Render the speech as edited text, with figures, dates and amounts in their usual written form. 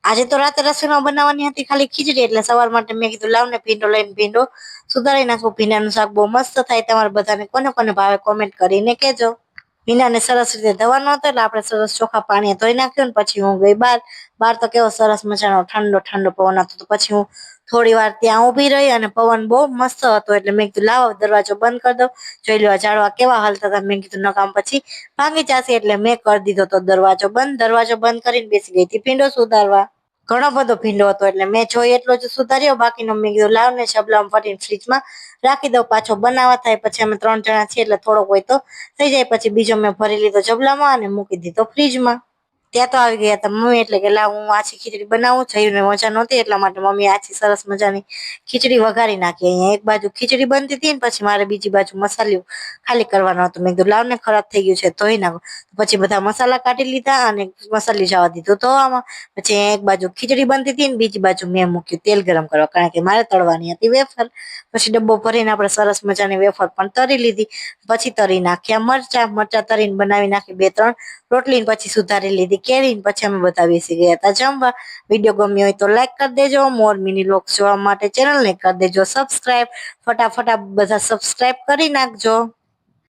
આજે તો રાતે રસોઈમાં બનાવવાની હતી ખાલી ખીચડી, એટલે સવાર માટે મેં કીધું લાવ ને ભીંડો લઈને ભીંડો સુધારી નાખું. ભીંડાનું શાક બહુ મસ્ત થાય. તમારે બધાને કોને કોને ભાવે કોમેન્ટ કરીને કહેજો. ભીંડાને સરસ રીતે ધોવાનો હતો, એટલે આપણે સરસ ચોખ્ખા પાણીએ ધોઈ નાખ્યું. ને પછી હું ગઈ બહાર તો કેવો સરસ મજાનો ઠંડો ઠંડો પવન હતો. તો પછી હું થોડી વાર ત્યાં ઊભી રહી, અને પવન બહુ મસ્ત હતો, એટલે મેં કીધું લાવો દરવાજો બંધ કરી દો, જોઈ લેવા ઝાડવા કેવા હાલતા હતા. મેં કીધું નકામ પછી ભાંગી જશે, એટલે મેં કરી દીધો તો દરવાજો બંધ કરીને બેસી ગઈ હતી ભીંડો સુધારવા. ઘણો બધો ભીંડો હતો, એટલે મેં જોઈ એટલો જ સુધાર્યો. બાકીનો મેં કીધું લાવ ને શબલામાં ફરીને ફ્રીજમાં રાખી દઉં, પાછો બનાવવા થાય. પછી અમે 3 જણા છીએ, એટલે થોડોક હોય તો થઈ જાય. પછી બીજો મેં ભરી લીધો જબલામાં અને મૂકી દીધો ફ્રીજમાં. ત્યાં તો આવી ગયા હતા મમ્મી, એટલે કે લાવ હું આછી ખીચડી બનાવું. જઈને મજા નહોતી, એટલા માટે મમ્મી આછી સરસ મજાની ખીચડી વઘારી નાખી. અહીંયા એક બાજુ ખીચડી બનતી હતી, ને પછી મારે બીજી બાજુ મસાલો ખાલી કરવાનો હતો. મેં કીધું લાવ ને ખરાબ થઈ ગયું છે ધોઈ નાખો. પછી બધા મસાલા કાઢી લીધા અને મસાલી જવા દીધો ધોવામાં. પછી એક બાજુ ખીચડી બનતી હતી, ને બીજી બાજુ મેં મૂક્યું તેલ ગરમ કરવા, કારણ કે મારે તળવાની હતી વેફર. પછી ડબ્બો ભરીને આપણે સરસ મજાની વેફર પણ તરી લીધી. પછી તરી નાખ્યા મરચા તરીને બનાવી નાખી 2-3 રોટલી. પછી સુધારી લીધી કેરી. પછી અમે બધા બેસી ગયા હતા જમવા. વિડીયો ગમ્યો હોય તો લાઈક કરી દેજો. મોર મિની વ્લોગ્સ જોવા માટે ચેનલને કરી દેજો સબસ્ક્રાઈબ. ફટાફટ બધા સબસ્ક્રાઈબ કરી નાખજો.